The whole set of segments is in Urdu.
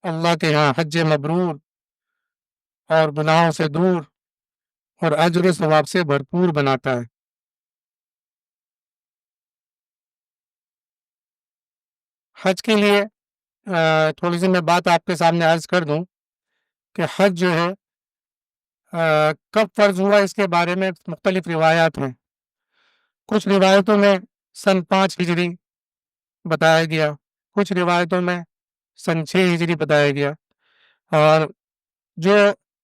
اللہ کے ہاں حج مبرور اور گناہوں سے دور اور اجر و ثواب سے بھرپور بناتا ہے۔ حج کے لیے تھوڑی سی میں بات آپ کے سامنے عرض کر دوں کہ حج جو ہے کب فرض ہوا، اس کے بارے میں مختلف روایات ہیں۔ کچھ روایتوں میں سن 5 ہجری بتایا گیا، کچھ روایتوں میں سن 6 ہجری بتایا گیا، اور جو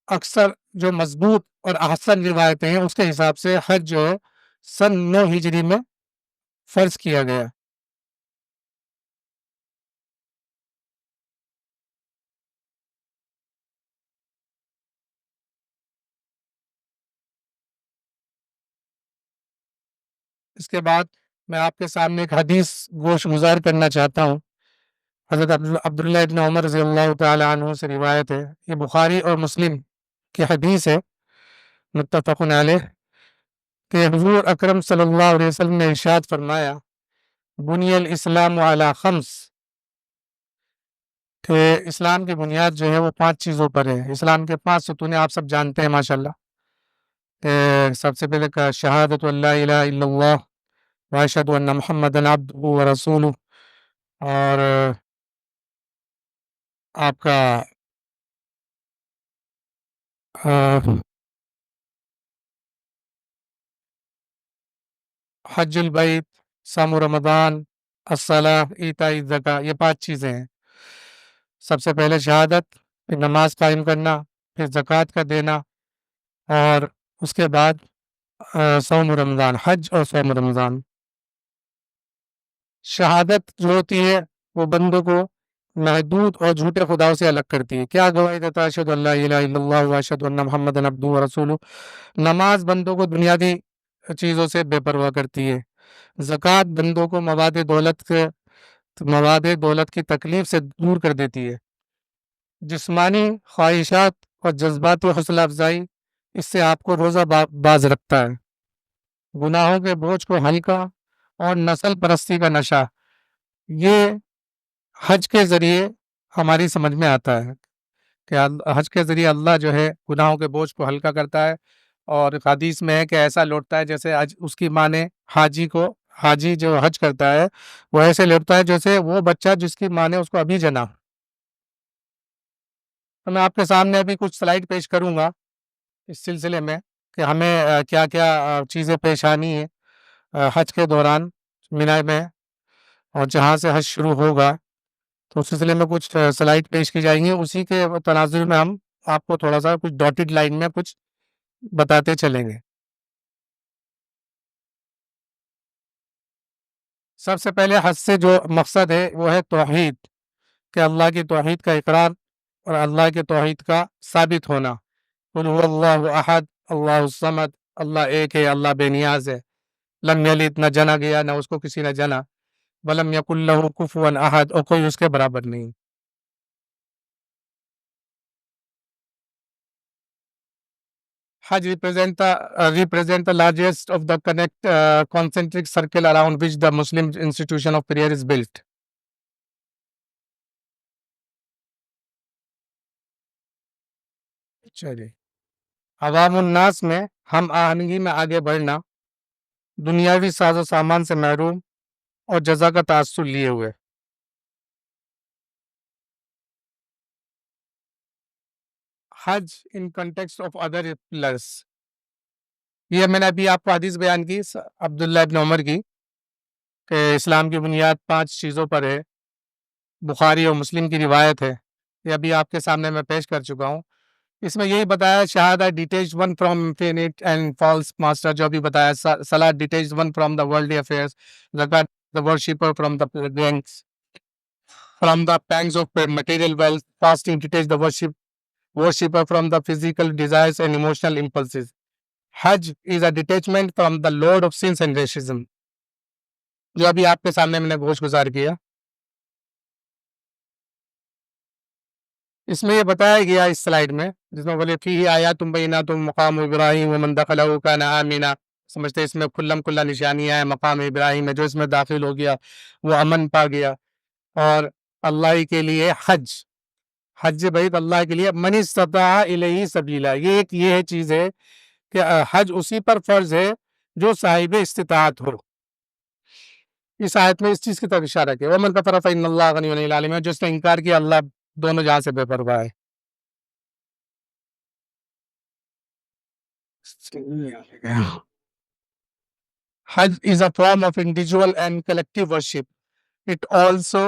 اکثر جو مضبوط اور احسن روایتیں ہیں اس کے حساب سے حج جو ہے سن 9 ہجری میں فرض کیا گیا۔ اس کے بعد میں آپ کے سامنے ایک حدیث گوش گزار کرنا چاہتا ہوں۔ حضرت عبداللہ ابن عمر رضی اللہ تعالی عنہ سے روایت ہے، یہ بخاری اور مسلم کی حدیث ہے متفق علیہ، کہ حضور اکرم صلی اللہ علیہ وسلم نے ارشاد فرمایا بنی الاسلام علی خمس، کہ اسلام کی بنیاد جو ہے وہ 5 چیزوں پر ہے۔ اسلام کے 5 ستون آپ سب جانتے ہیں ماشاءاللہ، کہ سب سے پہلے کا شہادت اللہ الہ الا اللہ واشہد ان محمدً عبدہ ورسولہ، اور آپ کا حج البیت، صوم رمضان، الصلاۃ، ایتاء الزکوٰۃ، یہ 5 چیزیں ہیں۔ سب سے پہلے شہادت، پھر نماز قائم کرنا، پھر زکوٰۃ کا دینا، اور اس کے بعد صوم رمضان، حج اور صوم رمضان۔ شہادت جو ہوتی ہے وہ بندوں کو محدود اور جھوٹے خداؤں سے الگ کرتی ہے۔ کیا گواہی دیتا ہے؟ اشہد ان لا الہ الا اللہ واشہد ان محمدً عبدہ ورسولہ۔ نماز بندوں کو دنیاوی چیزوں سے بے پرواہ کرتی ہے۔ زکوٰۃ بندوں کو مواد دولت کی تکلیف سے دور کر دیتی ہے۔ جسمانی خواہشات اور جذباتی حوصلہ افزائی اس سے آپ کو روزہ باز رکھتا ہے۔ گناہوں کے بوجھ کو ہلکا اور نسل پرستی کا نشہ، یہ حج کے ذریعے ہماری سمجھ میں آتا ہے کہ حج کے ذریعے اللہ جو ہے گناہوں کے بوجھ کو ہلکا کرتا ہے، اور حدیث میں ہے کہ ایسا لوٹتا ہے جیسے اس کی ماں نے حاجی جو حج کرتا ہے وہ ایسے لوٹتا ہے جیسے وہ بچہ جس کی ماں نے اس کو ابھی جنا۔ تو میں آپ کے سامنے ابھی کچھ سلائیڈ پیش کروں گا اس سلسلے میں کہ ہمیں کیا کیا چیزیں پیش آنی ہیں حج کے دوران مینا میں، اور جہاں سے حج شروع ہوگا تو اس سلسلے میں کچھ سلائیڈ پیش کی جائیں گی، اسی کے تناظر میں ہم آپ کو تھوڑا سا کچھ ڈاٹڈ لائن میں کچھ بتاتے چلیں گے۔ سب سے پہلے حج سے جو مقصد ہے وہ ہے توحید، کہ اللہ کی توحید کا اقرار اور اللہ کے توحید کا ثابت ہونا۔ قل هو اللہ احد اللہ الصمد، اللہ ایک ہے، اللہ بے نیاز ہے، لم یلد، نہ جنا گیا، نہ اس کو کسی نے جنا، ولم یکن لہ کفوا احد، اور کوئی اس کے برابر نہیں۔ Hajj represent the largest of the concentric circle around which the Muslim institution of prayer is built. چلیے، عوام الناس میں ہم آہنگی میں آگے بڑھنا، دنیاوی ساز و سامان سے محروم اور جزا کا تاثر لیے ہوئے۔ حج ان کنٹیکسٹ آف ادر پلرس، یہ میں نے ابھی آپ کو حدیث بیان کی عبداللہ ابن عمر کی، کہ اسلام کی بنیاد 5 چیزوں پر ہے، بخاری اور مسلم کی روایت ہے، یہ ابھی آپ کے سامنے میں پیش کر چکا ہوں۔ اس میں یہی بتایا shahada detach one from infinite and false master, جو ابھی بتایا salah detach one from the worldly affairs, zakat the worshipper from the pangs of material wealth, fasting detach the worshipper from the physical desires and emotional impulses. Hajj is a detachment from the Lord of sins and racism، جو ابھی آپ کے سامنے میں نے گوش گزار کیا۔ اس میں یہ بتایا گیا اس سلائیڈ میں، جس میں بولے فیہ آیات بینات مقام ابراہیم ومن دخلہ کان آمنا، سمجھتے اس میں کھلم کھلا نشانیاں ہیں مقام ابراہیم میں، جو اس میں داخل ہو گیا وہ امن پا گیا۔ اور اللہ کے لیے حج حج بیت اللہ کے لیے، من استطاع الیہ سبیلا، یہ ہے چیز ہے کہ حج اسی پر فرض ہے جو صاحب استطاعت ہو۔ اس آیت میں اس چیز کی طرف اشارہ کیا، ومن کفر فإن اللہ غنی عن العالمین، جس نے انکار کیا اللہ دونوں جہاں سے بے پرواہ ہے۔ حج is a form of individual and collective worship. It also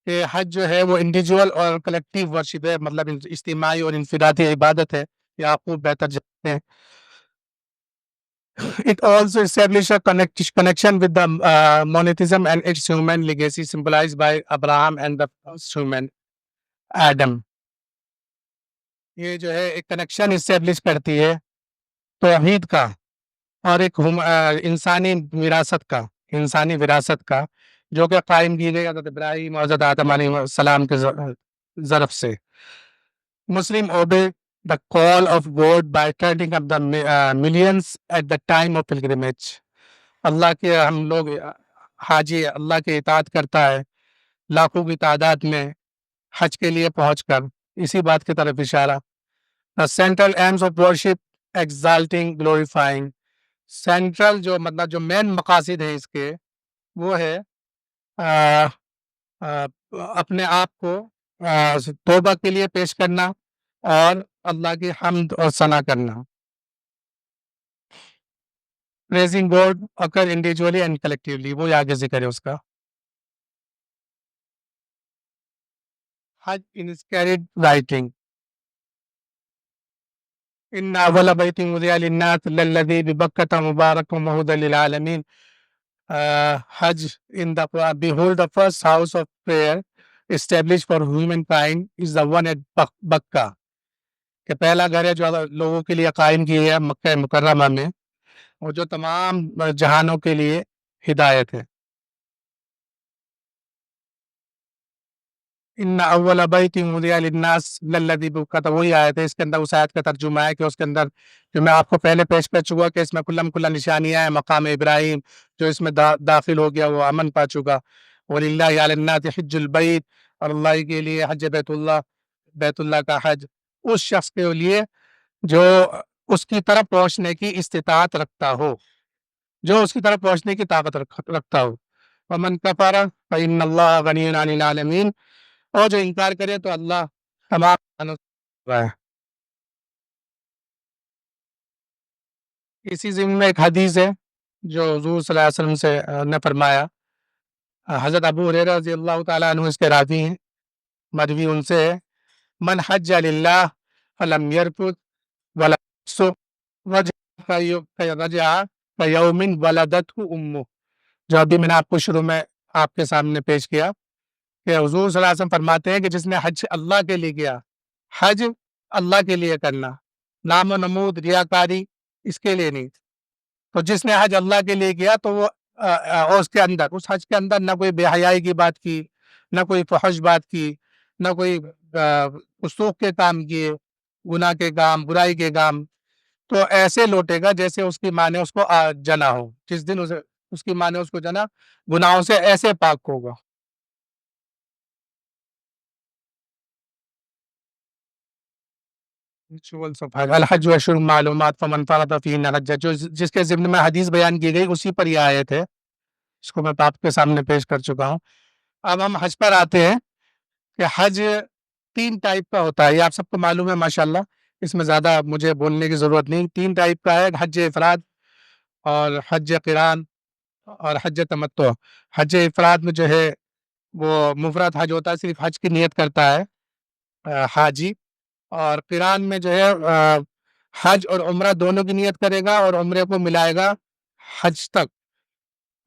کہ حج جو ہے وہ انڈیویجول اور کلیکٹیو ورشپ ہے، مطلب اجتماعی اور انفرادی عبادت ہے، یہ آپ کو بہتر جانتے ہیں۔ It also established a connection with the monotheism and its human legacy symbolized by Abraham and the first human Adam. یہ جو ہے ایک کنیکشن اسٹیبلش کرتی ہے توحید کا اور ایک انسانی وراثت کا جو کہ قائم کی گئی حضرت ابراہیم اور حضرت آدم علیہ السلام کے ظرف سے۔ Muslim obey the call of God by turning up the millions at the time of pilgrimage. اللہ کے ہم لوگ حاجی اللہ کے اطاعت کرتا ہے لاکھوں کی تعداد میں حج کے لیے پہنچ کر، اسی بات کی طرف اشارہ۔ The central aims of worship exalting, glorifying. Central جو مین مقاصد ہیں اس کے وہ ہے اپنے آپ کو توبہ کے لیے پیش کرنا اور اللہ کی حمد اور ثنا کرنا۔ Praising God occur individually and collectively. وہ آگے ذکر ہے اس کا۔ حج in its carried writing. إن أول بيت وضع للناس للذي ببكة مبارك وهدى للعالمين. Hajj in the Quran, behold the first house of prayer established for humankind is the one at Bakka. کہ پہلا گھر ہے جو لوگوں کے لیے قائم کی ہے مکہ مکرمہ میں، اور جو تمام جہانوں کے لیے ہدایت ہے۔ ان اول بیت وضع للناس للذی ببکۃ، وہی آیت ہے، اس کے اندر اس آیت کا ترجمہ ہے کہ اس کے اندر جو میں آپ کو پہلے پیش کر چکا کہ اس میں کھلا نشانیاں ہیں، مقام ابراہیم جو اس میں داخل ہو گیا وہ امن پا چکا۔ وَلِلَّهِ عَلَى النَّاسِ حِجُّ الْبَيْتِ، اور اللہ کے لیے حج بیت اللہ کا حج اس شخص کے لیے جو اس کی طرف پہنچنے کی استطاعت رکھتا ہو، جو اس کی طرف پہنچنے کی طاقت رکھتا ہو۔ وَمَنْ كَفَرَ فَإِنَّ اللَّهَ غَنِيٌّ عَنِ الْعَالَمِينَ، اور جو انکار کرے تو اللہ تمام ہے۔ اسی ضمن میں ایک حدیث ہے جو حضور صلی اللہ علیہ وسلم سے نے فرمایا، حضرت ابو ہریرہ رضی اللہ تعالیٰ عنہ اس کے راوی ہیں، مروی ان سے ہے، من حج للہ فلم یرفث ولا یفسق رجع کیوم ولدتہ امہ، جو ابھی میں نے آپ کو شروع میں آپ کے سامنے پیش کیا کہ حضور صلی اللہ علیہ وسلم فرماتے ہیں کہ جس نے حج اللہ کے لیے کیا، حج اللہ کے لیے کرنا، نام و نمود ریاکاری اس کے لیے نہیں، تو جس نے حج اللہ کے لیے کیا تو وہ اس حج کے اندر نہ کوئی بے حیائی کی بات کی، نہ کوئی فحش بات کی، نہ کوئی فسوق کے کام کیے، گناہ کے کام، برائی کے کام، تو ایسے لوٹے گا جیسے اس کی ماں نے اس کو جنا ہو، جس دن اس کی ماں نے اس کو جنا، گناہوں سے ایسے پاک ہوگا۔ الحج اشہر معلومات فمن فرض فیہن الحج، جس کے ضمن میں حدیث بیان کی گئی اسی پر یہ آیت ہے، اس کو میں آپ کے سامنے پیش کر چکا ہوں۔ اب ہم حج پر آتے ہیں کہ حج 3 ٹائپ کا ہوتا ہے، یہ آپ سب کو معلوم ہے ماشاءاللہ، اس میں زیادہ مجھے بولنے کی ضرورت نہیں۔ 3 ٹائپ کا ہے، حج افراد اور حج قران اور حج تمتع۔ حج افراد میں جو ہے وہ مفرد حج ہوتا ہے، صرف حج کی نیت کرتا ہے حاجی، اور قران میں جو ہے حج اور عمرہ دونوں کی نیت کرے گا اور عمرے کو ملائے گا حج تک،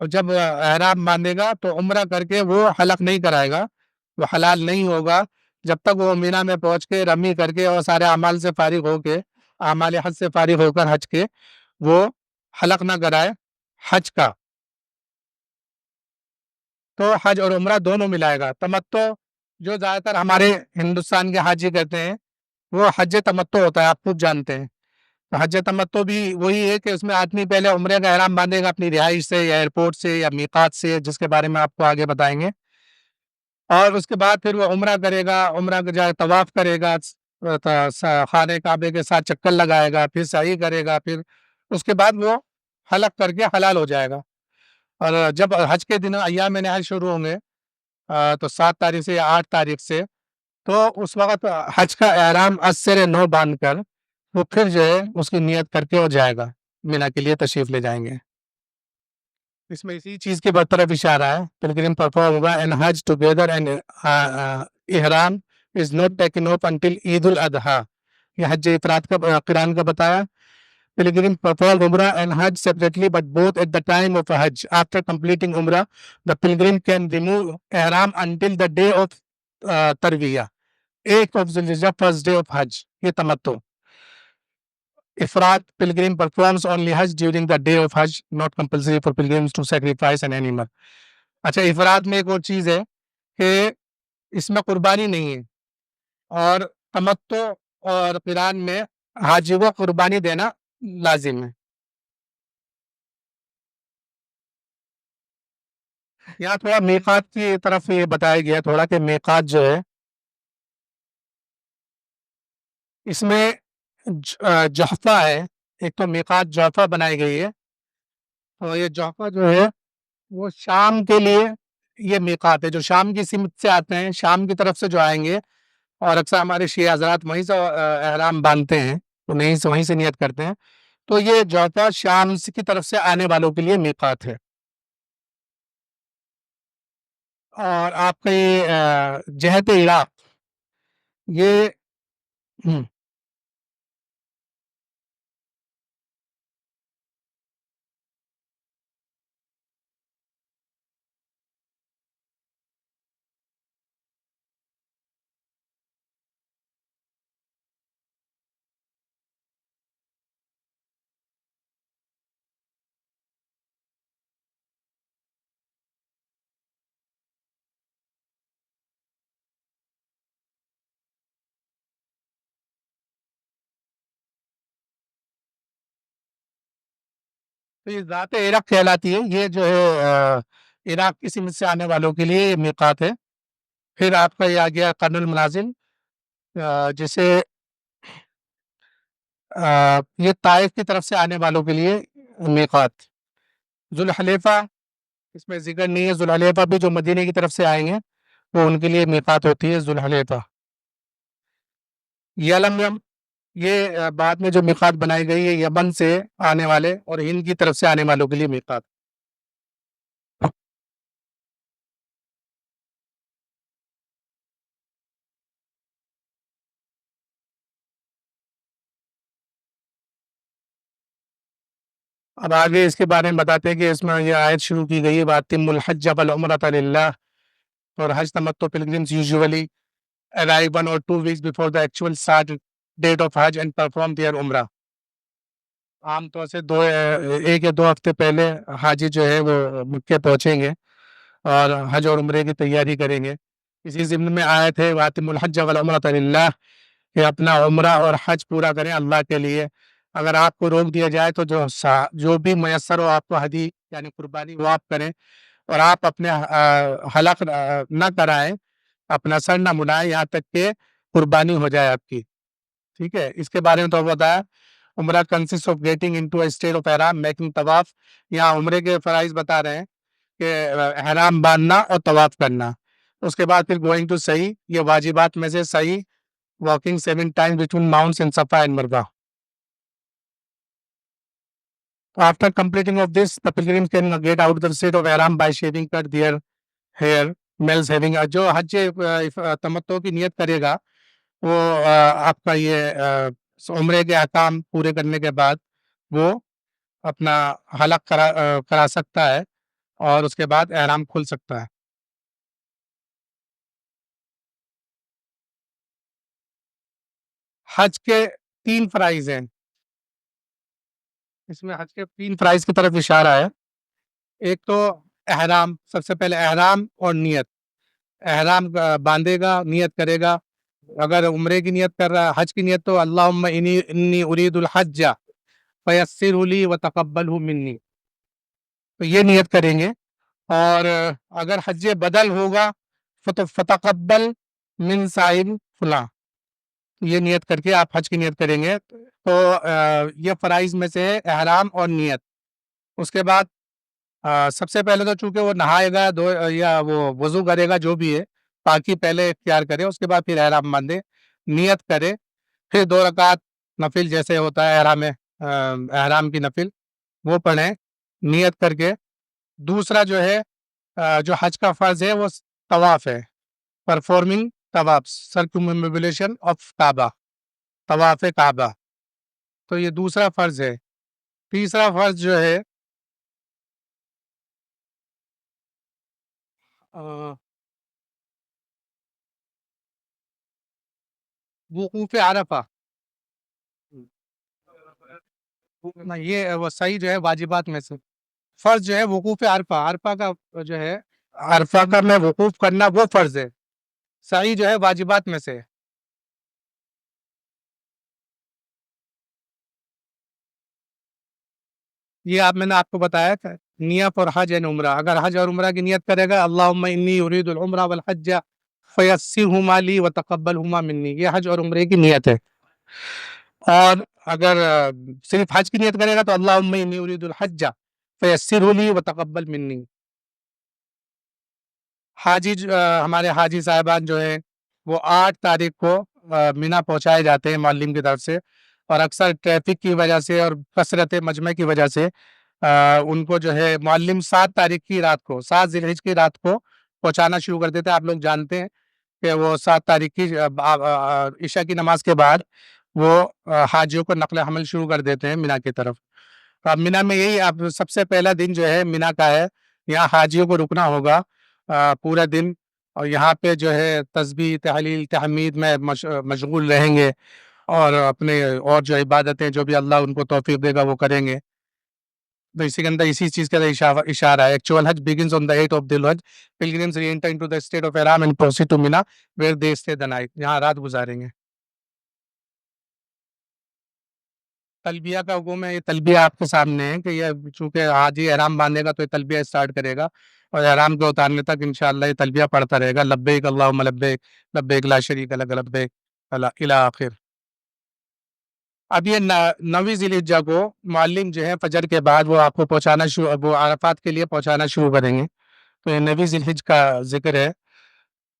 اور جب احرام باندھے گا تو عمرہ کر کے وہ حلق نہیں کرائے گا، وہ حلال نہیں ہوگا جب تک وہ مینا میں پہنچ کے رمی کر کے اور سارے اعمال سے فارغ ہو کے، اعمال حج سے فارغ ہو کر حج کے وہ حلق نہ کرائے حج کا، تو حج اور عمرہ دونوں ملائے گا۔ تمتع جو زیادہ تر ہمارے ہندوستان کے حاجی کرتے ہیں وہ حج تمتع ہوتا ہے، آپ خود جانتے ہیں۔ حج تمتع بھی وہی ہے کہ اس میں آدمی پہلے عمرے کا احرام باندھے گا اپنی رہائش سے یا ایئرپورٹ سے یا میقات سے، جس کے بارے میں آپ کو آگے بتائیں گے، اور اس کے بعد پھر وہ عمرہ کرے گا، عمرہ کا جائے طواف کرے گا، خانہ کعبے کے ساتھ چکر لگائے گا، پھر سعی کرے گا، پھر اس کے بعد وہ حلق کر کے حلال ہو جائے گا۔ اور جب حج کے دن ایام نحل شروع ہوں گے تو 7 تاریخ سے یا 8 تاریخ سے، تو اس وقت حج کا احرام از سر نو باندھ کر وہ پھر جو ہے اس کی نیت کر کے وہ جائے گا، مینا کے لیے تشریف لے جائیں گے۔ اس میں اسی چیز کی برطرف اشارہ ہے، pilgrim perform and Hajj together and ihram is not taken off until عید الاضحیٰ۔ یہ حج افراد کا قرآن کا بتایا۔ Pilgrim perform Umrah and Hajj separately but both at the time of Hajj. After completing Umrah, the pilgrim can remove ihram until the day of Tarwiyah, 8th of Zulhijjah, first day of Hajj. یہ تمتع۔ Ifrad pilgrim performs only Hajj during the day of Hajj, not compulsory for pilgrims to sacrifice an animal. اچھا، افراد میں ایک اور چیز ہے کہ اس میں قربانی نہیں ہے، اور تمتع اور قران میں حاجی کو قربانی دینا لازم ہے۔ یہاں تھوڑا میقات کی طرف یہ بتایا گیا تھوڑا کہ میقات جو ہے اس میں جحفہ ہے، ایک تو میقات جحفہ بنائی گئی ہے، اور یہ جحفہ جو ہے وہ شام کے لیے یہ میقات ہے، جو شام کی سمت سے آتے ہیں، شام کی طرف سے جو آئیں گے، اور اکثر ہمارے شیعہ حضرات وہیں سے احرام باندھتے ہیں، تو وہیں سے نیت کرتے ہیں، تو یہ جحفہ شام کی طرف سے آنے والوں کے لیے میقات ہے۔ اور آپ کا یہ جہت عراق، یہ تو یہ ذات عراق کہلاتی ہے، یہ جو ہے عراق کی سمت سے آنے والوں کے لیے یہ میقات ہے۔ پھر آپ کا یہ آ گیا قرن المنازل، جسے یہ طائف کی طرف سے آنے والوں کے لیے میقات۔ ذوالحلیفہ، اس میں ذکر نہیں ہے، ذوالحلیفہ بھی جو مدینے کی طرف سے آئیں گے وہ ان کے لیے میقات ہوتی ہے ذوالحلیفہ۔ یلملم، یہ بعد میں جو میقات بنائی گئی ہے یمن سے آنے والے اور ہند کی طرف سے آنے والوں کے لیے میقات۔ اب آگے اس کے بارے میں بتاتے ہیں کہ اس میں یہ آیت شروع کی گئی ہے وَأَتِمُّ الْحَجَّ وَالْعُمْرَةَ لِلَّهِ، اور حج تمتع pilgrims usually arrive 1 or 2 weeks before the actual start date of Hajj and perform their Umrah۔ عام طور سے 1 یا 2 ہفتے پہلے حاجی جو ہے وہ مکے پہنچیں گے اور حج اور عمرے کی تیاری کریں گے۔ اسی ضمن میں آیت ہے وَأَتِمُّ الْحَجَّ وَالْعُمْرَةَ لِلَّهِ، کہ اپنا عمرہ اور حج پورا کریں اللہ کے لیے۔ اگر آپ کو روک دیا جائے تو جو بھی میسر ہو آپ کو ہدی یعنی قربانی وہ آپ کریں، اور آپ اپنے حلق نہ کرائیں، اپنا سر نہ منائیں یہاں تک کہ قربانی ہو جائے آپ کی، ٹھیک ہے۔ اس کے بارے میں تو بتایا عمرہ consist of getting into a state of احرام میکنگ طواف، یہاں عمرے کے فرائض بتا رہے ہیں کہ احرام باندھنا اور طواف کرنا، اس کے بعد پھر گوئنگ ٹو صحیح، یہ واجبات میں سے صحیح، walking 7 times between mounts in Safa and Marwa. After completing of this, the pilgrims can get out of the state of Ihram by shaving cut their hair. Males having جو حج تمتع کی نیت کرے گا وہ آپ کا یہ عمرے کے احکام پورے کرنے کے بعد وہ اپنا حلق کرا سکتا ہے اور اس کے بعد احرام کھل سکتا ہے۔ حج کے 3 فرائض ہیں، اس میں حج کے 3 فرائض کی طرف اشارہ ہے۔ ایک تو احرام، سب سے پہلے احرام اور نیت۔ احرام باندھے گا، نیت کرے گا، اگر عمرے کی نیت کر رہا ہے، حج کی نیت تو اللہم انی ارید الحج فیسرہ لی وتقبلہ منی، تو یہ نیت کریں گے۔ اور اگر حج بدل ہوگا فتقبل من سائل فلاں، یہ نیت کر کے آپ حج کی نیت کریں گے تو یہ فرائض میں سے ہے احرام اور نیت۔ اس کے بعد سب سے پہلے تو چونکہ وہ نہائے گا یا وہ وضو کرے گا، جو بھی ہے پاکی پہلے اختیار کرے، اس کے بعد پھر احرام باندھے، نیت کرے، پھر 2 رکعت نفل جیسے ہوتا ہے احرام کی نفل وہ پڑھیں نیت کر کے۔ دوسرا جو ہے جو حج کا فرض ہے وہ طواف ہے، پرفارمنگ طواف، سرکمبلیشن آف کعبہ، طواف کعبہ، تو یہ دوسرا فرض ہے۔ تیسرا فرض جو ہے وقوف عرفہ، یہ وہ صحیح جو ہے واجبات میں سے فرض جو ہے وقوف عرفہ، عرفہ کا جو ہے عرفہ کا میں وقوف کرنا وہ فرض ہے، صحیح جو ہے واجبات میں سے۔ یہ میں نے آپ کو بتایا کہ نیت اور حج یعنی عمرہ، اگر حج اور عمرہ کی نیت کرے گا اللہم انی ارید العمرہ والحج فیسرہما لی وتقبلہما منی، یہ حج اور عمرے کی نیت ہے۔ اور اگر صرف حج کی نیت کرے گا تو اللہم انی ارید الحج فیسرہ لی وتقبل منی۔ حاجی ہمارے حاجی صاحبان جو ہیں وہ 8 تاریخ کو مینا پہنچائے جاتے ہیں معلم کی طرف سے، اور اکثر ٹریفک کی وجہ سے اور کثرت مجمع کی وجہ سے ان کو جو ہے معلم 7 تاریخ کی رات کو، 7 ذی الحجہ کی رات کو پہنچانا شروع کر دیتے ہیں۔ آپ لوگ جانتے ہیں کہ وہ 7 تاریخ کی عشاء کی نماز کے بعد وہ حاجیوں کو نقل حمل شروع کر دیتے ہیں مینا کی طرف۔ اب مینا میں یہی اب سب سے پہلا دن جو ہے مینا کا ہے، یہاں حاجیوں کو رکنا ہوگا پورا دن، اور یہاں پہ جو ہے تسبیح تحلیل تحمید میں مشغول رہیں گے، اور اپنے اور جو عبادتیں جو بھی اللہ ان کو توفیق دے گا وہ کریں گے۔ تو اسی کے اندر اسی چیز کا اشارہ ہے۔ Actual Hajj begins on the 8th of Dhul Hajj. Pilgrims re-enter into the state of Ihram and proceed to Mina where they stay the night. یہاں رات گزاریں گے۔ تلبیہ کا حکم ہے، یہ تلبیہ آپ کے سامنے ہے کہ یہ چونکہ حاجی احرام باندھے گا تو یہ تلبیہ اسٹارٹ کرے گا، اور احرام کے اتارنے تک انشاءاللہ یہ تلبیہ پڑھتا رہے گا، لبیک اللہم لبیک لبیک لا شریک لک لبیک الی آخر۔ اب یہ 9ویں ذی الحجہ کو معلم جو ہے فجر کے بعد وہ آپ کو وہ عرفات کے لیے پہنچانا شروع کریں گے، تو یہ 9ویں ذی الحجہ کا ذکر ہے۔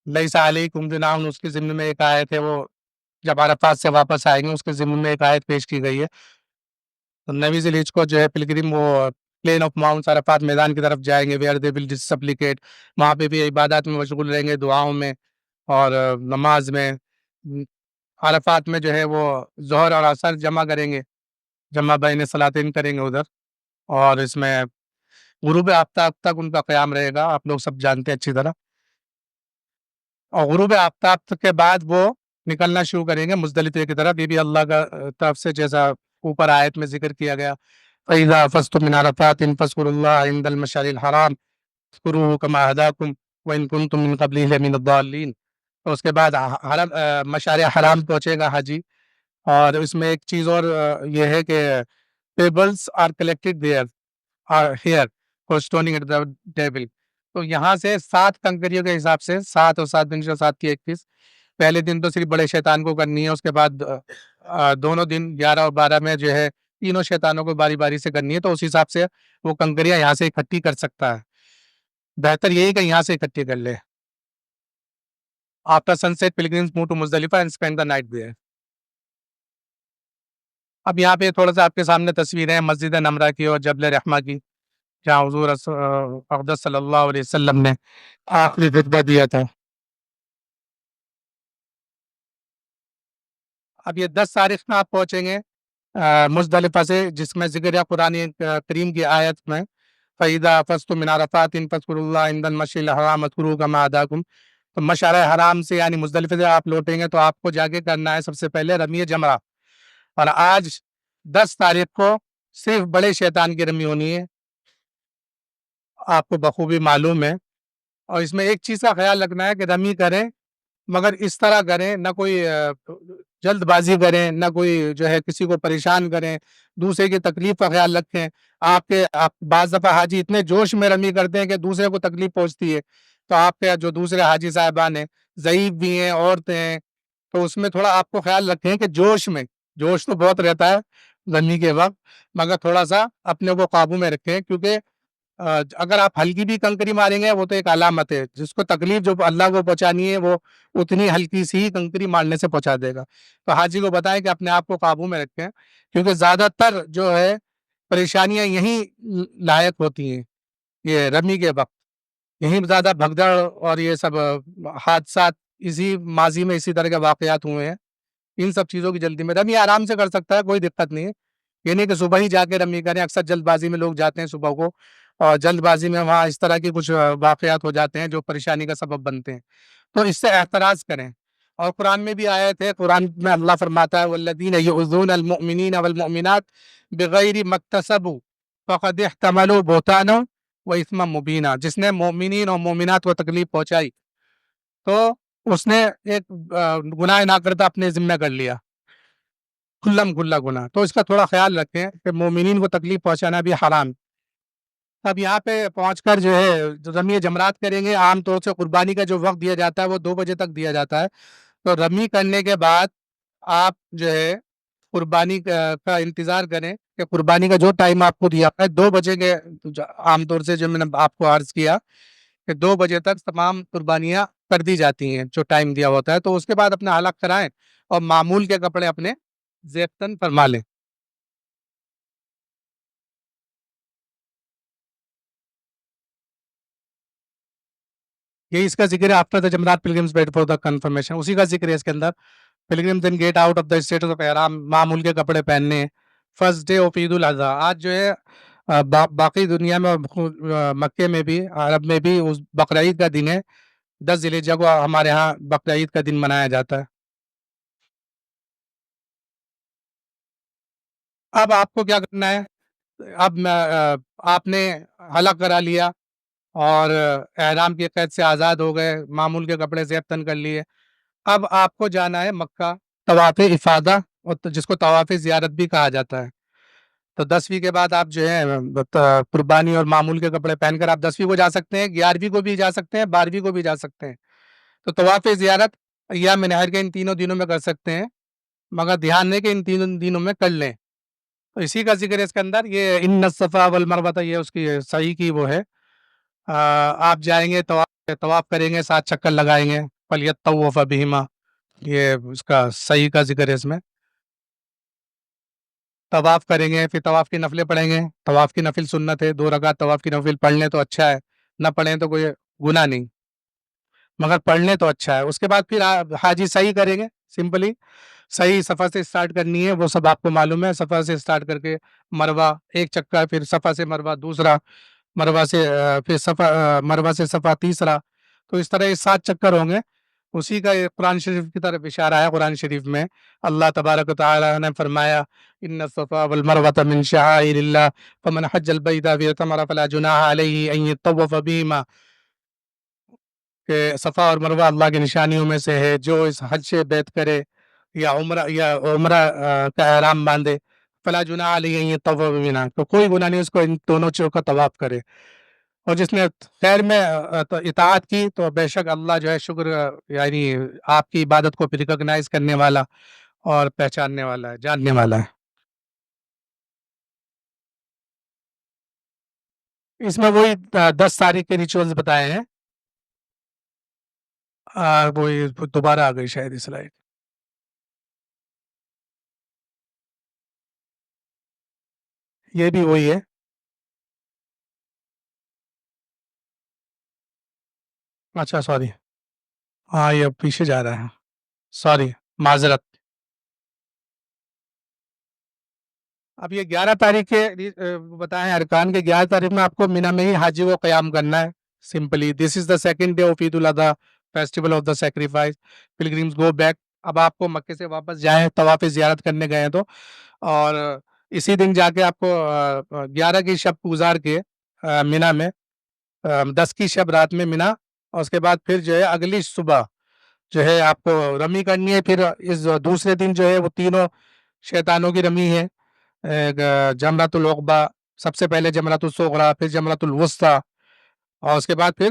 لیس علیکم جناح، اس کے ضمن میں ایک آیت ہے، وہ جب عرفات سے واپس آئیں گے اس کے ضمن میں ایک آیت پیش کی گئی ہے۔ 9ویں ذی الحجہ کو جو ہے پلگرم وہ پلین آف ماؤنٹ عرفات میدان کی طرف جائیں گے، ویئر دے ول سپلیکیٹ، وہاں پہ بھی عبادات میں مشغول رہیں گے، دعاؤں میں اور نماز میں۔ عرفات میں جو ہے وہ ظہر اور عصر جمع کریں گے، جمع بین صلاتین کریں گے ادھر، اور اس میں غروب آفتاب تک ان کا قیام رہے گا، آپ لوگ سب جانتے ہیں اچھی طرح۔ اور غروب آفتاب کے بعد وہ نکلنا شروع کریں گے مزدلفے کی طرف، یہ بھی اللہ کا طرف سے جیسا اوپر آیت میں ذکر کیا گیا، فَإِذَا أَفَضْتُم مِّنْ عَرَفَاتٍ فاذكروا اللَّهَ عِندَ الْمَشْعَرِ الْحَرَامِ اذكروه كما هداكم وإن كنتم من قبله لمن الضالين۔ تو اس کے بعد مشعر حرام پہنچے گا حاجی، اور اس میں ایک چیز اور یہ ہے کہ pebbles are collected there here for stoning at the devil, تو یہاں سے 7 کنکریوں کے حساب سے 7 اور 7 دن 7 کی 21، پہلے دن تو صرف بڑے شیطان کو کرنی ہے، اس کے بعد دونوں دن 11 اور 12 میں جو ہے تینوں شیطانوں کو باری باری سے کرنی ہے، تو اس حساب سے وہ کنکریاں یہاں سے اکٹھی کر سکتا ہے، بہتر یہی کہ یہاں سے اکٹھی کر لے۔ After sunset pilgrims move to Muzdalifah and spend the night there. اب یہاں پہ تھوڑا سا آپ کے سامنے تصویریں ہیں مسجد نمرہ کی اور جبل رحمہ کی، جہاں حضور اقدس صلی اللہ علیہ وسلم نے آخری خطبہ دیا تھا۔ اب یہ 10 تاریخ میں آپ پہنچیں گے مزدلفہ سے، جس میں ذکر ہے قرآن کریم کی آیت میں فَإِذَا أَفَضْتُم مِّنْ عَرَفَاتٍ فاذكروا اللَّهَ عِندَ المشعر الحرام واذكروه كما هداكم۔ تو مشعر حرام سے یعنی مزدلفہ سے آپ لوٹیں گے تو آپ کو جا کے کرنا ہے سب سے پہلے رمی جمرہ، اور آج 10 تاریخ کو صرف بڑے شیطان کی رمی ہونی ہے، آپ کو بخوبی معلوم ہے۔ اور اس میں ایک چیز کا خیال رکھنا ہے کہ رمی کریں مگر اس طرح کریں، نہ کوئی جلد بازی کریں، نہ کوئی جو ہے کسی کو پریشان کریں، دوسرے کی تکلیف کا خیال رکھیں۔ آپ بعض دفعہ حاجی اتنے جوش میں رمی کرتے ہیں کہ دوسرے کو تکلیف پہنچتی ہے، تو آپ کے جو دوسرے حاجی صاحبان ہیں ضعیف بھی ہیں عورتیں ہیں تو اس میں تھوڑا آپ کو خیال رکھیں کہ جوش تو بہت رہتا ہے رمی کے وقت مگر تھوڑا سا اپنے کو قابو میں رکھیں کیونکہ اگر آپ ہلکی بھی کنکری ماریں گے وہ تو ایک علامت ہے جس کو تکلیف جو اللہ کو پہنچانی ہے وہ اتنی ہلکی سی ہی کنکری مارنے سے پہنچا دے گا تو حاجی کو بتائیں کہ اپنے آپ کو قابو میں رکھیں کیونکہ زیادہ تر جو ہے پریشانیاں یہیں لاحق ہوتی ہیں یہ رمی کے وقت یہیں زیادہ بھگدڑ اور یہ سب حادثات اسی ماضی میں اسی طرح کے واقعات ہوئے ہیں ان سب چیزوں کی جلدی میں رمی آرام سے کر سکتا ہے کوئی دقت نہیں ہے یہ نہیں کہ صبح ہی جا کے رمی کریں اکثر جلد بازی میں لوگ جاتے ہیں صبح کو اور جلد بازی میں وہاں اس طرح کی کچھ واقعات ہو جاتے ہیں جو پریشانی کا سبب بنتے ہیں تو اس سے احتراز کریں اور قرآن میں بھی آئے تھے قرآن میں اللہ فرماتا ہے والذین یؤذون المؤمنین والمؤمنات بغیر ما اکتسبوا فقد احتملوا بہتانا واثما مبینا جس نے مومنین اور مومنات کو تکلیف پہنچائی تو اس نے ایک گناہ نہ کرتا اپنے ذمہ کر لیا کھلم کھلا گناہ تو اس کا تھوڑا خیال رکھیں کہ مومنین کو تکلیف پہنچانا بھی حرام اب یہاں پہ پہنچ کر جو ہے رمی جمرات کریں گے عام طور سے قربانی کا جو وقت دیا جاتا ہے وہ 2 بجے تک دیا جاتا ہے تو رمی کرنے کے بعد آپ جو ہے قربانی کا انتظار کریں کہ قربانی کا جو ٹائم آپ کو دیا ہے 2 بجے کے عام طور سے جو میں نے آپ کو عرض کیا کہ 2 بجے تک تمام قربانیاں کر دی جاتی ہیں جو ٹائم دیا ہوتا ہے تو اس کے بعد اپنا حلق کرائیں اور معمول کے کپڑے اپنے زیب فرما لیں یہ اس کا ذکر ہے after the Jamarat pilgrims wait for the confirmation اسی کا ذکر ہے اس کے اندر pilgrims then get out of the status of ihram معمول کے کپڑے پہننے first day of Eid al-Adha آج جو ہے باقی دنیا میں مکے میں بھی عرب میں بھی اس بقرعید کا دن ہے 10 ذی الحجہ کو ہمارے ہاں بقرعید کا دن منایا جاتا ہے اب آپ کو کیا کرنا ہے اب آپ نے حلق کرا لیا اور احرام کی قید سے آزاد ہو گئے معمول کے کپڑے زیب تن کر لیے اب آپ کو جانا ہے مکہ طواف افادہ اور جس کو طواف زیارت بھی کہا جاتا ہے تو 10ویں کے بعد آپ جو ہے قربانی اور معمول کے کپڑے پہن کر آپ 10ویں کو جا سکتے ہیں 11ویں کو بھی جا سکتے ہیں 12ویں کو بھی جا سکتے ہیں تو طواف زیارت ایام نہر کے ان تینوں دنوں میں کر سکتے ہیں مگر دھیان دیں کہ ان تینوں دنوں میں کر لیں تو اسی کا ذکر ہے اس کے اندر یہ ان الصفا والمروہ یہ اس کی صحیح کی وہ ہے آپ جائیں گے طواف کریں گے 7 چکر لگائیں گے فلیطوف بہما یہ اس کا صحیح کا ذکر ہے اس میں طواف کریں گے پھر طواف کی نفلیں پڑھیں گے طواف کی نفل سنت ہے 2 رکعت طواف کی نفل پڑھ لیں تو اچھا ہے نہ پڑھیں تو کوئی گناہ نہیں مگر پڑھ لیں تو اچھا ہے اس کے بعد پھر حاجی صحیح کریں گے سمپلی صحیح صفا سے اسٹارٹ کرنی ہے وہ سب آپ کو معلوم ہے صفا سے اسٹارٹ کر کے مروہ ایک چکر پھر صفا سے مروہ دوسرا مروہ سے پھر صفا مروہ سے صفا تیسرا تو اس طرح یہ 7 چکر ہوں گے اسی کا قرآن شریف کی طرف اشارہ ہے قرآن شریف میں اللہ تبارک و تعالی نے فرمایا ان الصفا والمروة من شعائر اللہ فمن حج البیت واعتمر فلا جناح علیہ ان یطوف بہما کہ صفا اور مروہ اللہ کی نشانیوں میں سے ہے جو اس حج سے بیت کرے یا عمرہ کا احرام باندھے فلا جناح علیہ ان یطوف بہما تو کوئی گناہ نہیں اس کو ان دونوں چیزوں کا طواف کرے اور جس نے خیر میں اطاعت کی تو بے شک اللہ جو ہے شکر یعنی آپ کی عبادت کو ریکگنائز کرنے والا اور پہچاننے والا ہے جاننے والا ہے اس میں وہی 10 تاریخ کے ریچولز بتائے ہیں وہی دوبارہ آ گئی شاید اس سلائڈ یہ بھی وہی ہے اچھا سوری ہاں یہ پیچھے جا رہا ہے سوری معذرت اب یہ 11 تاریخ کے بتائیں ارکان کے 11 تاریخ میں آپ کو مینا میں ہی حاجی کو قیام کرنا ہے simply this is the second day of Eid al-Adha festival of the sacrifice pilgrims go back اب آپ کو مکے سے واپس جائیں طواف زیارت کرنے گئے تو اور اسی دن جا کے آپ کو 11 کی شب گزار کے مینا میں 10 کی شب رات میں مینا اور اس کے بعد پھر جو ہے اگلی صبح جو ہے آپ کو رمی کرنی ہے پھر اس دوسرے دن جو ہے وہ تینوں شیطانوں کی رمی ہے جمرۃ العقبہ سب سے پہلے جمرۃ الصغریٰ پھر جمرۃ الوسطیٰ اور اس کے بعد پھر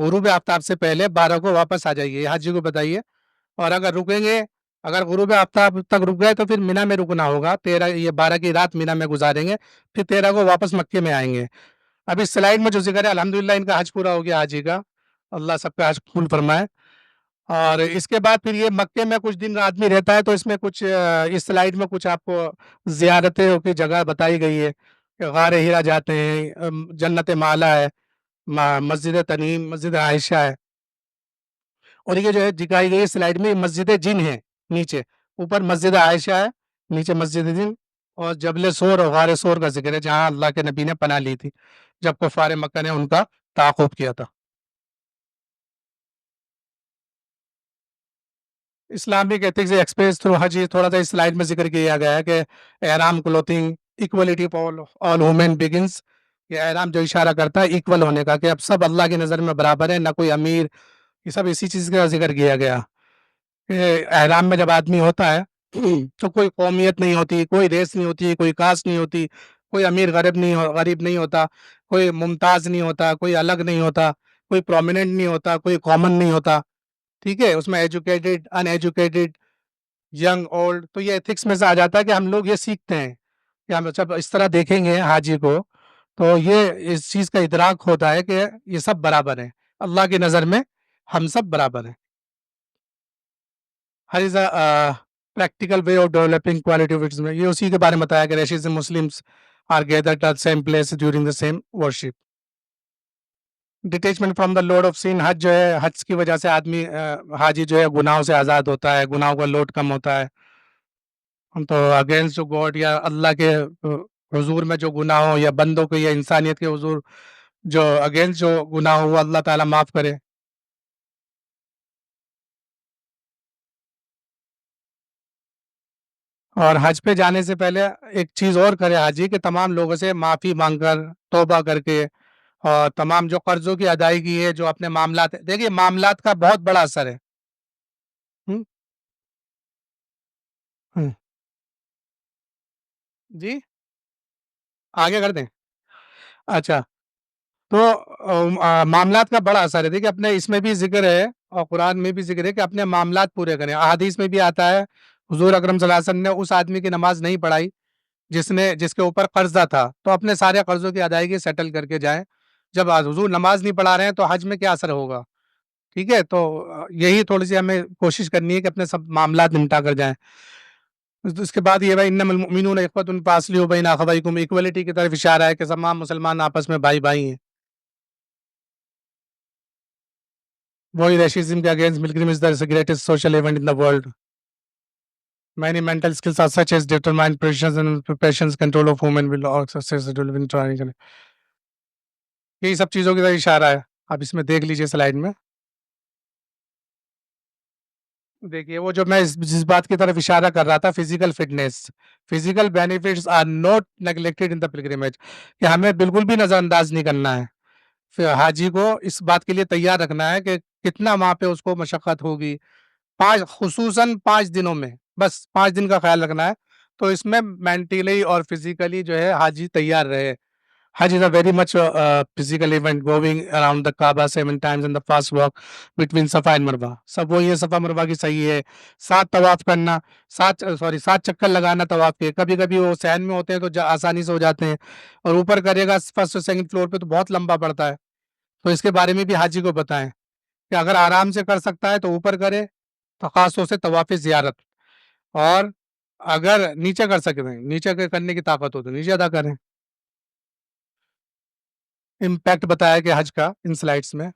غروب آفتاب سے پہلے 12 کو واپس آ جائیے، حاجی کو بتائیے. اور اگر رکیں گے، اگر غروب آفتاب تک رک گئے تو پھر مینا میں رکنا ہوگا. 12 کی رات مینا میں گزاریں گے، پھر 13 کو واپس مکے میں آئیں گے. اب اس سلائڈ میں جو ذکر ہے، الحمدللہ ان کا حج پورا ہو گیا حاجی کا. اللہ سب کا حج قبول فرمائے. اور اس کے بعد پھر یہ مکے میں کچھ دن آدمی رہتا ہے، تو اس میں کچھ اس سلائڈ میں کچھ آپ کو زیارتیں کی جگہ بتائی گئی ہے کہ غار ہیرا جاتے ہیں، جنت معلا ہے، مسجد تنیم، مسجد عائشہ ہے. اور یہ جو ہے دکھائی گئی سلائڈ میں مسجد جن ہے، نیچے اوپر مسجد عائشہ ہے، نیچے مسجد جن. اور جبل سور اور غار سور کا ذکر ہے، جہاں اللہ کے نبی نے پناہ لی تھی جب کفار مکہ نے ان کا تعاقب کیا تھا. اسلامک ایتھکس ایکسپریس تھرو حج، تھوڑا سا اس سلائڈ میں ذکر کیا گیا ہے کہ احرام clothing equality for all women بگنس. یہ احرام جو اشارہ کرتا ہے اکول ہونے کا، کہ اب سب اللہ کی نظر میں برابر ہے، نہ کوئی امیر. یہ سب اسی چیز کا ذکر کیا گیا کہ احرام میں جب آدمی ہوتا ہے تو کوئی قومیت نہیں ہوتی، کوئی ریس نہیں ہوتی، کوئی کاسٹ نہیں ہوتی، کوئی امیر غریب نہیں ہوتا، کوئی ممتاز نہیں ہوتا، کوئی الگ نہیں ہوتا، کوئی پرومیننٹ نہیں ہوتا، کوئی کامن نہیں ہوتا. ٹھیک ہے، اس میں ایجوکیٹڈ، ان ایجوکیٹڈ، ینگ اولڈ. تو یہ ایتھکس میں سے آ جاتا ہے کہ ہم لوگ یہ سیکھتے ہیں کہ ہم جب اس طرح دیکھیں گے حاجی کو تو یہ اس چیز کا ادراک ہوتا ہے کہ یہ سب برابر ہیں اللہ کی نظر میں، ہم سب برابر ہیں. ہر is a practical way of developing quality of its. میں یہ اسی کے بارے میں بتایا کہ races Muslims are gathered at same place during the same worship. Detachment from the load of sin. حج جو ہے، حج کی وجہ سے آدمی حاجی جو ہے گناہوں سے آزاد ہوتا ہے، گناہوں کا لوڈ کم ہوتا ہے. تو اگینسٹ جو گاڈ یا اللہ کے حضور میں جو گناہ ہو، یا بندوں کے یا انسانیت کے حضور جو اگینسٹ جو گناہ ہو، وہ اللہ تعالیٰ معاف کرے. اور حج پہ جانے سے پہلے ایک چیز اور کرے حاجی، کہ تمام لوگوں سے معافی مانگ کر، توبہ کر کے، اور تمام جو قرضوں کی ادائیگی ہے، جو اپنے معاملات، دیکھیے معاملات کا بہت بڑا اثر ہے. ہم؟ ہم۔ جی آگے کر دیں. اچھا، تو معاملات کا بڑا اثر ہے. دیکھیے اپنے اس میں بھی ذکر ہے اور قرآن میں بھی ذکر ہے کہ اپنے معاملات پورے کریں. احادیث میں بھی آتا ہے حضور اکرم صلی اللہ علیہ وسلم نے اس آدمی کی نماز نہیں پڑھائی جس کے اوپر قرضہ تھا، تو اپنے سارے قرضوں کی ادائیگی سیٹل کر کے جائیں. جب حضور نماز نہیں پڑھا رہے ہیں تو حج میں کیا اثر ہوگا؟ ٹھیک ہے، تو یہی تھوڑی سی ہمیں کوشش کرنی ہے کہ اپنے سب معاملات نمٹا کر جائیں. اس کے بعد یہ بھائی انما المؤمنون اخوۃ فاصلحوا بین اخویکم، ایکولیٹی کی طرف اشارہ ہے کہ تمام مسلمان آپس میں بھائی بھائی ہیں. وہی ریشزم کے against pilgrim is the greatest social event in the world. Many mental skills are such as determine precisions and passions control of women will all success will win trying. یہی سب چیزوں کی طرف اشارہ ہے. آپ اس میں دیکھ لیجئے سلائڈ میں دیکھیے، وہ جو میں جس بات کی طرف اشارہ کر رہا تھا، physical fitness, physical benefits are not neglected in the pilgrimage, کہ ہمیں بالکل بھی نظر انداز نہیں کرنا ہے. پھر حاجی کو اس بات کے لیے تیار رکھنا ہے کہ کتنا وہاں پہ اس کو مشقت ہوگی. خصوصاً 5 دنوں میں، بس 5 دن کا خیال رکھنا ہے. تو اس میں مینٹلی اور فزیکلی جو ہے حاجی تیار رہے. حج is a very much physical event going around the Kaaba 7 times in the fast walk between Safa and Marwa. سب وہی ہے، صفا مروا کی صحیح ہے. 7 طواف کرنا، 7 چکر لگانا طواف کے. کبھی کبھی وہ صحن میں ہوتے ہیں تو آسانی سے ہو جاتے ہیں، اور اوپر کرے گا فرسٹ اور سیکنڈ فلور پہ تو بہت لمبا پڑتا ہے. تو اس کے بارے میں بھی حاجی کو بتائیں کہ اگر آرام سے کر سکتا ہے تو اوپر کرے، تو خاص طور سے طواف زیارت. اور اگر نیچے کر سکتے ہیں، نیچے کرنے کی طاقت ہو تو نیچے ادا کریں. امپیکٹ بتایا کہ حج کا ان سلائڈس میں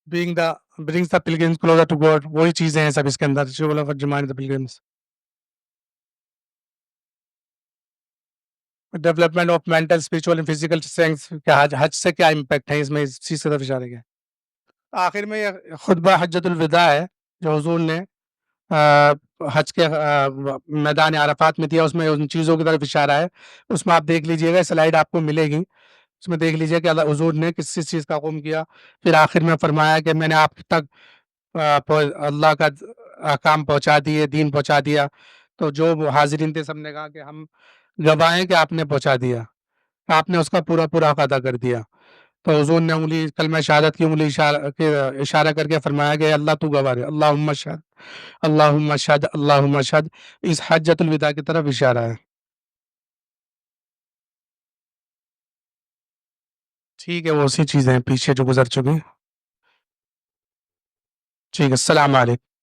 being the brings the pilgrims closer to God. وہی چیزیں ہیں سب اس کے اندر. Jewel of Remind the pilgrims. Development of mental spiritual and physical strength. کیا حج سے کیا امپیکٹ ہے؟ اس میں اس چیز کی طرف اشارہ کیا. آخر میں یہ خطبہ حجۃ الوداع ہے جو حضور نے حج کے میدان عرفات میں دیا. اس میں ان چیزوں کی طرف اشارہ ہے. اس میں آپ دیکھ لیجئے گا، سلائڈ آپ کو ملے گی، اس میں دیکھ لیجئے کہ اللہ حضور نے کس چیز کا حکم کیا. پھر آخر میں فرمایا کہ میں نے آپ تک اللہ کا احکام پہنچا دیے، دین پہنچا دیا. تو جو حاضرین تھے سب نے کہا کہ ہم گواہ ہیں کہ آپ نے پہنچا دیا. آپ نے اس کا پورا پورا حق ادا کر دیا۔ تو حضور نے انگلی کلمہ شہادت کی انگلی اشارہ کر کے فرمایا کہ اللہ تو گواہ ہے، اللہم اشہد، اللہم اشہد، اللہم اشہد، اس حجۃ الوداع کی طرف اشارہ ہے۔ ٹھیک ہے، وہ اسی چیزیں ہیں پیچھے جو گزر چکے ہیں۔ ٹھیک ہے، السلام علیکم۔